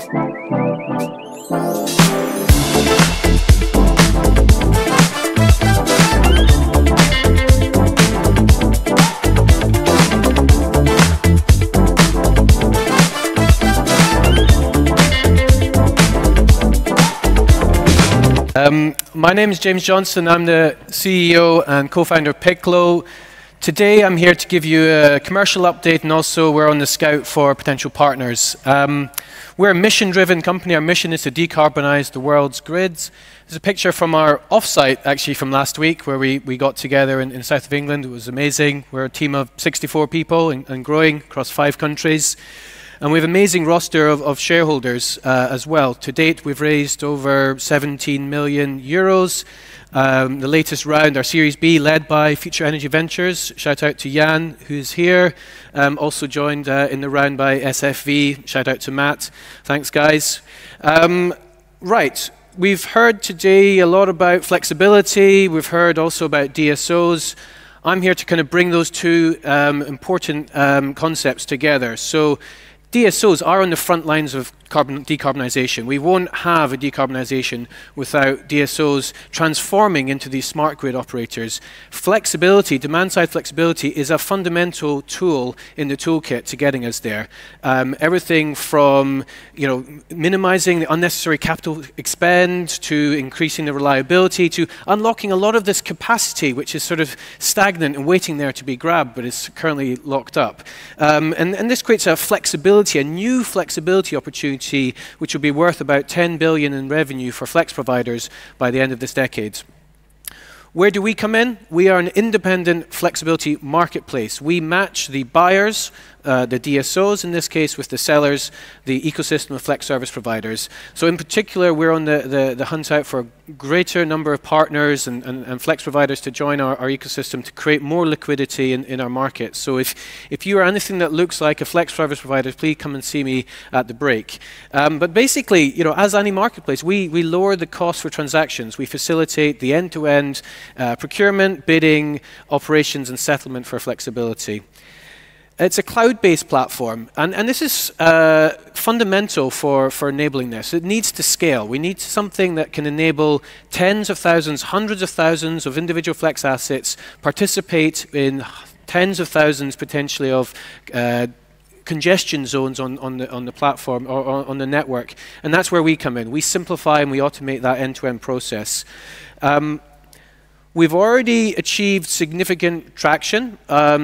My name is James Johnston. I'm the CEO and co-founder of Piclo. Today I'm here to give you a commercial update, and also we're on the scout for potential partners. We're a mission-driven company. Our mission is to decarbonize the world's grids. There's a picture from our offsite, actually, from last week, where we got together in the south of England. It was amazing. We're a team of 64 people and growing across 5 countries. And we have an amazing roster of shareholders as well. To date, we've raised over 17 million euros. The latest round, our Series B, led by Future Energy Ventures. Shout out to Jan, who's here. Also joined in the round by SFV. Shout out to Matt. Thanks, guys. Right. We've heard today a lot about flexibility. We've heard also about DSOs. I'm here to kind of bring those two important concepts together. So DSOs are on the front lines of decarbonization. We won't have a decarbonization without DSOs transforming into these smart grid operators. Flexibility, demand-side flexibility, is a fundamental tool in the toolkit to getting us there. Everything from minimizing the unnecessary capital expend to increasing the reliability to unlocking a lot of this capacity, which is sort of stagnant and waiting there to be grabbed, but is currently locked up. And this creates a flexibility, a new flexibility opportunity, which will be worth about 10 billion in revenue for flex providers by the end of this decade. Where do we come in? We are an independent flexibility marketplace. We match the buyers, the DSOs in this case, with the sellers, the ecosystem of flex service providers. So in particular, we're on the hunt out for a greater number of partners and flex providers to join our ecosystem to create more liquidity in our market. So if you are anything that looks like a flex service provider, please come and see me at the break. But basically, as any marketplace, we lower the cost for transactions. We facilitate the end-to-end procurement, bidding, operations, and settlement for flexibility. It's a cloud-based platform, and this is fundamental for enabling this. It needs to scale. We need something that can enable tens of thousands, hundreds of thousands of individual flex assets, participate in tens of thousands potentially of congestion zones on the platform or on the network, and that's where we come in. We simplify and we automate that end-to-end process. We've already achieved significant traction.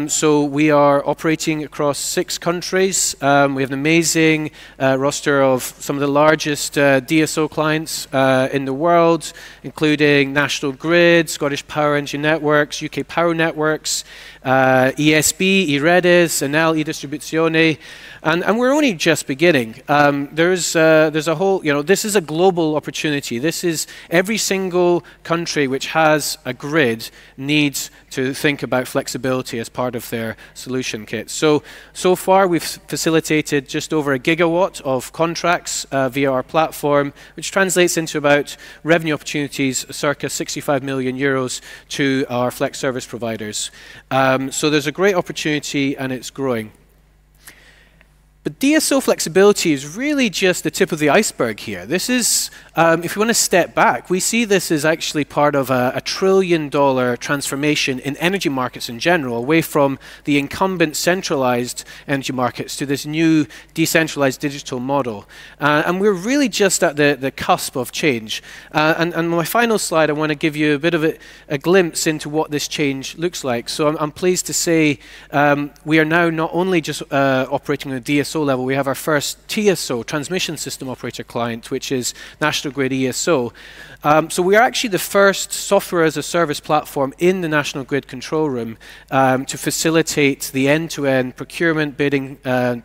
So we are operating across 6 countries. We have an amazing roster of some of the largest DSO clients in the world, including National Grid, Scottish Power Energy Networks, UK Power Networks, ESB, Iredis, Enel, eDistribuzione, and we're only just beginning. There's a whole, this is a global opportunity. This is every single country which has a grid needs to think about flexibility as part of their solution kit. So far we've facilitated just over 1 gigawatt of contracts via our platform, which translates into about revenue opportunities circa 65 million euros to our flex service providers. So there's a great opportunity and it's growing. But DSO flexibility is really just the tip of the iceberg here. This is, if you want to step back, we see this as actually part of a $1 trillion transformation in energy markets in general, away from the incumbent centralized energy markets to this new decentralized digital model. And we're really just at the cusp of change. And my final slide, I want to give you a bit of a glimpse into what this change looks like. So I'm pleased to say we are now not only just operating on a DSO level, we have our first TSO, Transmission System Operator client, which is National Grid ESO. So we are actually the first software as a service platform in the National Grid control room to facilitate the end-to-end procurement, bidding,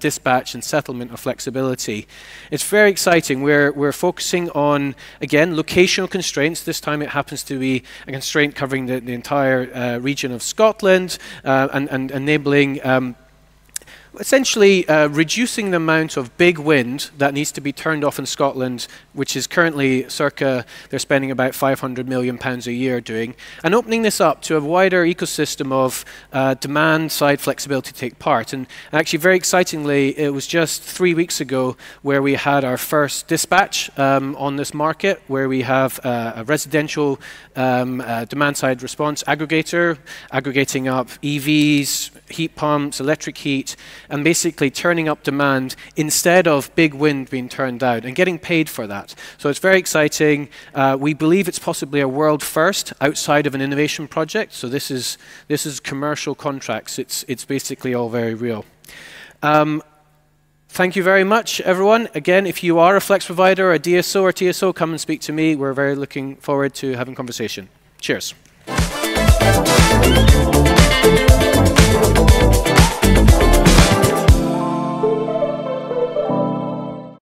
dispatch, and settlement of flexibility. It's very exciting. We're focusing on, again, locational constraints. This time it happens to be a constraint covering the entire region of Scotland and enabling essentially reducing the amount of big wind that needs to be turned off in Scotland, which is currently circa, they're spending about £500 million a year doing, and opening this up to a wider ecosystem of demand-side flexibility to take part. And actually, very excitingly, it was just 3 weeks ago where we had our first dispatch on this market, where we have a residential demand-side response aggregator, aggregating up EVs, heat pumps, electric heat, and basically turning up demand instead of big wind being turned out and getting paid for that. So it's very exciting. We believe it's possibly a world first outside of an innovation project. So this is commercial contracts. It's basically all very real. Thank you very much, everyone. Again, if you are a flex provider, a DSO or TSO, come and speak to me. We're very looking forward to having a conversation. Cheers.